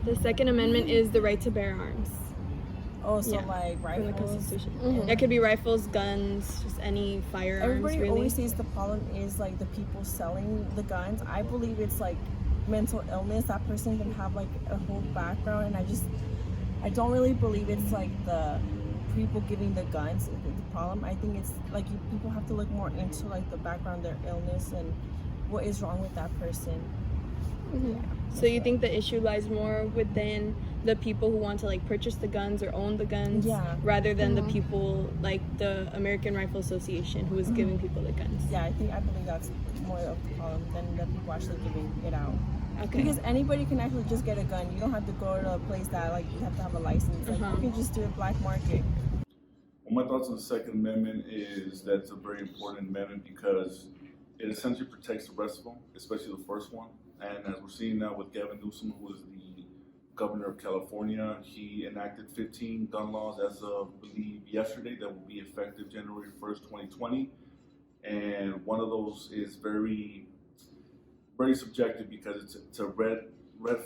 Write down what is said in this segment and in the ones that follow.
The Second Amendment is the right to bear arms. Oh, so Yeah, like from the rifles. Constitution. That could be rifles, guns, just any firearms. Everybody really. always says the problem is like the people selling the guns. I believe it's like mental illness. That person can have like a whole background, and I don't really believe it's like the people giving the guns is the problem. I think it's like people have to look more into like the background, their illness, and what is wrong with that person. Yeah. So you think the issue lies more within the people who want to like purchase the guns or own the guns, rather than the people like the American Rifle Association who is giving people the guns? Yeah, I believe that's more of the problem than the people actually giving it out. Okay. Because anybody can actually just get a gun. You don't have to go to a place that like you have to have a license. Like you can just do it black market. Well, my thoughts on the Second Amendment is that it's a very important amendment because it essentially protects the rest of them, especially the first one. And as we're seeing now with Gavin Newsom, who is the governor of California, he enacted 15 gun laws as of, I believe, yesterday that will be effective January 1st, 2020. And one of those is very, very subjective because it's a red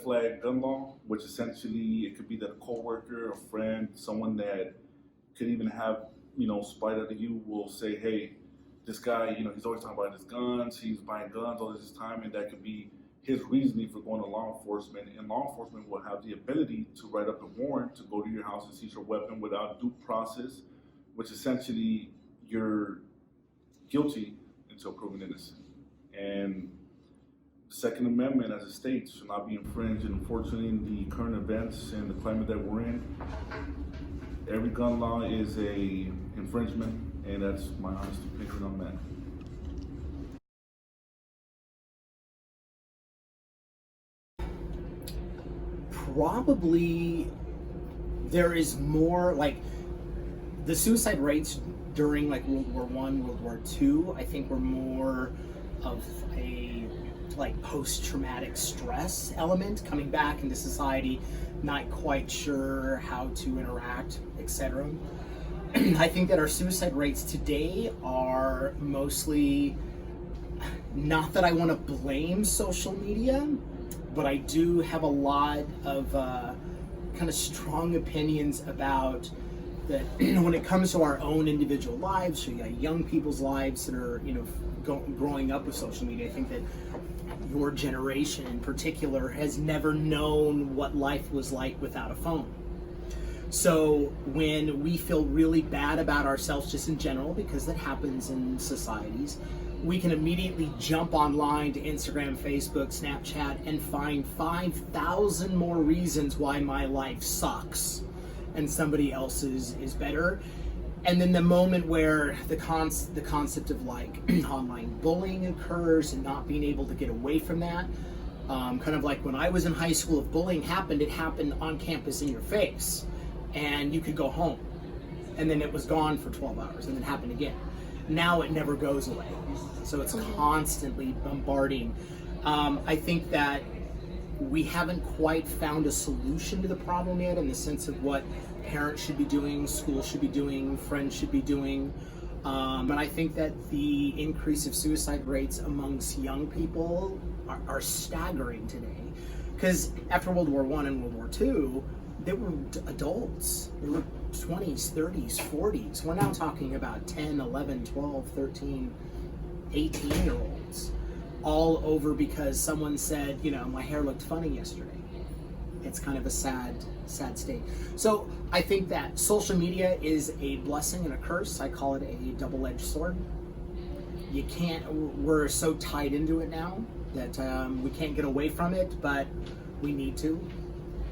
flag gun law, which essentially it could be that a coworker, a friend, someone that could even have, spite out of you will say, hey, this guy, he's always talking about his guns, he's buying guns all this time, and that could be his reasoning for going to law enforcement, and law enforcement will have the ability to write up a warrant to go to your house and seize your weapon without due process, which essentially you're guilty until proven innocent. And the Second Amendment, as it states, should not be infringed. And unfortunately, in the current events and the climate that we're in, every gun law is a infringement, and that's my honest opinion on that. Probably there is more, like the suicide rates during like World War I, World War II, I think were more of a like post-traumatic stress element coming back into society, not quite sure how to interact, etc. I think that our suicide rates today are mostly, not that I want to blame social media, but I do have a lot of kind of strong opinions about that when it comes to our own individual lives, so young people's lives that are growing up with social media. I think that your generation in particular has never known what life was like without a phone. So when we feel really bad about ourselves just in general, because that happens in societies, we can immediately jump online to Instagram, Facebook, Snapchat, and find 5,000 more reasons why my life sucks and somebody else's is better. And then the moment where the concept of like online bullying occurs and not being able to get away from that, kind of like when I was in high school, if bullying happened, it happened on campus in your face, and you could go home, and then it was gone for 12 hours, and then it happened again. Now it never goes away, so it's constantly bombarding. I think that we haven't quite found a solution to the problem yet, in the sense of what parents should be doing, schools should be doing, friends should be doing. And I think that the increase of suicide rates amongst young people are staggering today. Because after World War I and World War II, they were adults. They were 20s, 30s, 40s. We're now talking about 10, 11, 12, 13, 18-year-olds. All over because someone said, my hair looked funny yesterday. It's kind of a sad state. So I think that social media is a blessing and a curse. I call it a double-edged sword. We're so tied into it now that we can't get away from it, but we need to.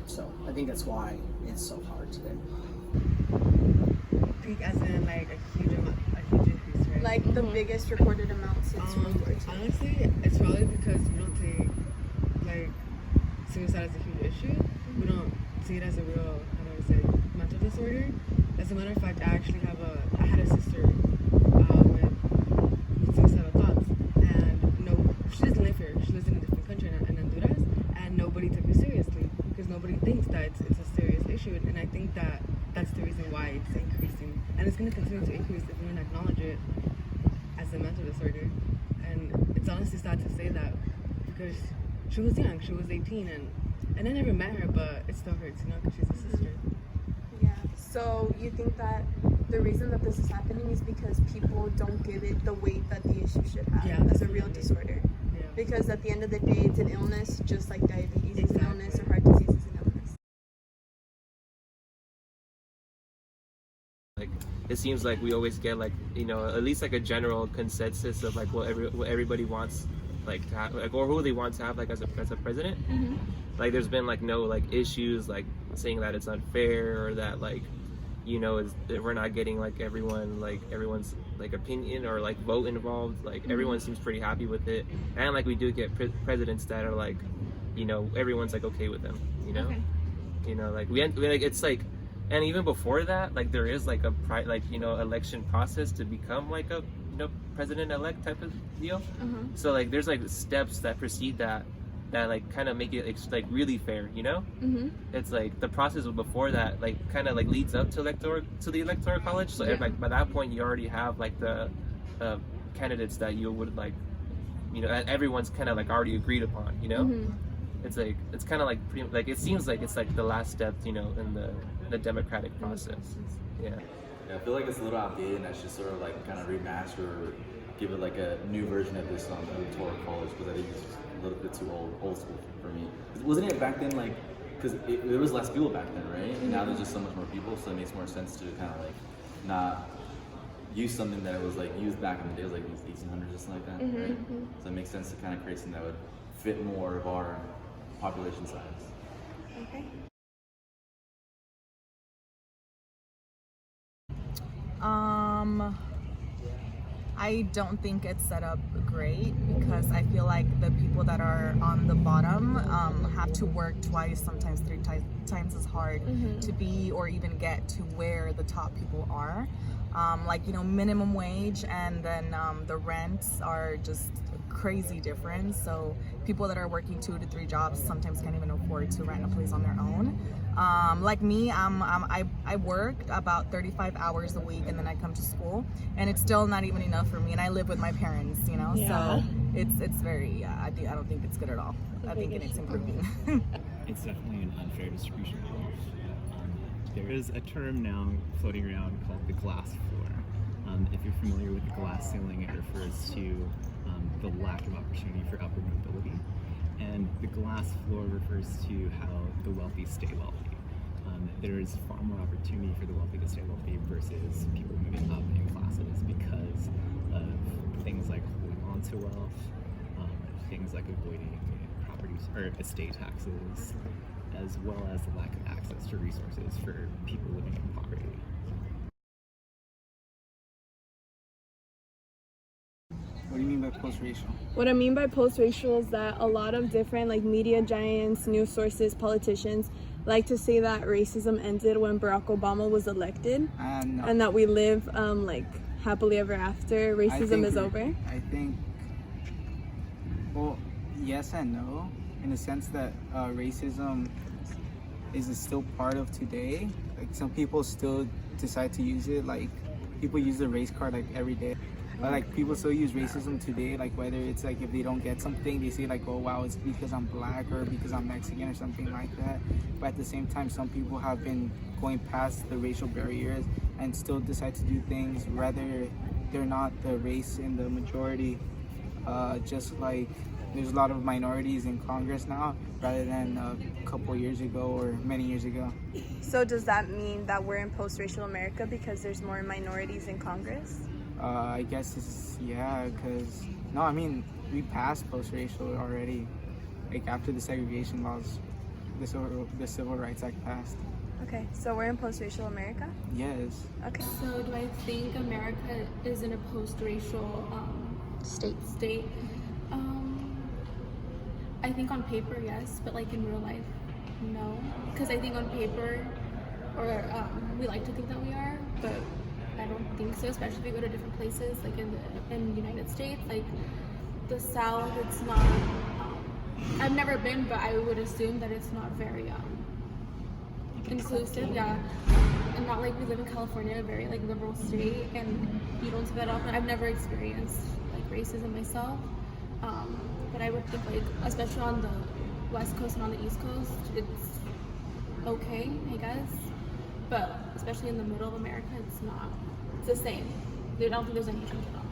So I think that's why it's so hard today. Peak as in like a huge increase, right? Like the biggest recorded amount since World War II. Honestly, it's probably because we don't take like suicide as a huge issue. We don't see it as a real, mental disorder. As a matter of fact, I had a sister with suicidal thoughts, and she doesn't live here. She lives in a different country in Honduras, and nobody took her seriously because nobody thinks that it's a serious issue. And I think that that's the reason why it's increasing, and it's going to continue to increase if we don't acknowledge it as a mental disorder. And it's honestly sad to say that because she was young, she was 18, and And I never met her, but it still hurts, you know, because she's a sister. Yeah. So you think that the reason that this is happening is because people don't give it the weight that the issue should have as a real disorder? Yeah. Because at the end of the day, it's an illness, just like diabetes is an illness or heart disease is an illness. Like, it seems like we always get like, you know, at least like a general consensus of like what everybody wants like to have, like, or who they want to have like as a president. Mm-hmm. Like there's been like no like issues like saying that it's unfair or that like, you know, that we're not getting like everyone's like opinion or like vote involved. Like everyone seems pretty happy with it, and like we do get presidents that are like, you know, everyone's like okay with them, you know. Okay. You know, like we like it's like, and even before that, like there is like a you know, election process to become like a, you know, president-elect type of deal. So like there's like steps that precede that like kind of make it like really fair, you know. It's like the process before that like kind of like leads up to the electoral college. So like by that point you already have like the candidates that you would like, you know, everyone's kind of like already agreed upon, you know. It's like it's kind of like pretty, like it seems like it's like the last step, you know, in the democratic process. Yeah, I feel like it's a little outdated and I should sort of like kind of remaster or give it like a new version of this on the electoral college, because I think it's just a little bit too old school for me. Wasn't it back then like, because there was less people back then, right? And now there's just so much more people, so it makes more sense to kind of like not use something that was like used back in the days, like these 1800s or something like that, right? So it makes sense to kind of create something that would fit more of our population size. Okay. I don't think it's set up great, because I feel like the people that are on the bottom have to work twice, sometimes three times as hard to be or even get to where the top people are. Like, you know, minimum wage and then the rents are just crazy difference. So people that are working 2 to 3 jobs sometimes can't even afford to rent a place on their own. Like me, I work about 35 hours a week and then I come to school, and it's still not even enough for me, and I live with my parents, you know. So it's very I don't think it's good at all. I think it's improving. It's definitely an unfair distribution of wealth. There is a term now floating around called the glass floor. If you're familiar with the glass ceiling, it refers to the lack of opportunity for upward mobility. And the glass floor refers to how the wealthy stay wealthy. There is far more opportunity for the wealthy to stay wealthy versus people moving up in classes because of things like holding on to wealth, things like avoiding property or estate taxes, as well as the lack of access to resources for people living in poverty. What do you mean by post-racial? What I mean by post-racial is that a lot of different like media giants, news sources, politicians like to say that racism ended when Barack Obama was elected, No. and that we live like happily ever after. Racism is over. I think, well, yes and no, in the sense that racism is still part of today. Like some people still decide to use it. Like people use the race card like every day. But like people still use racism today, like whether it's like if they don't get something, they say like, oh wow, it's because I'm black or because I'm Mexican or something like that. But at the same time, some people have been going past the racial barriers and still decide to do things whether they're not the race in the majority. Just like there's a lot of minorities in Congress now rather than a couple years ago or many years ago. So does that mean that we're in post-racial America because there's more minorities in Congress? I guess it's, yeah, because, no, I mean, we passed post-racial already, like after the segregation laws, the Civil Rights Act passed. Okay, so we're in post-racial America? Yes. Okay. So do I think America is in a post-racial state? I think on paper, yes, but like in real life, no. Because I think on paper, or we like to think that we are, but I don't think so, especially if you go to different places, like in the United States, like the South, it's not, I've never been, but I would assume that it's not very inclusive, yeah. And not like we live in California, a very like liberal state, and you don't see that often. I've never experienced like racism myself, but I would think like, especially on the West Coast and on the East Coast, it's okay, I guess. But especially in the middle of America, it's not. It's the same. I don't think there's any change at all.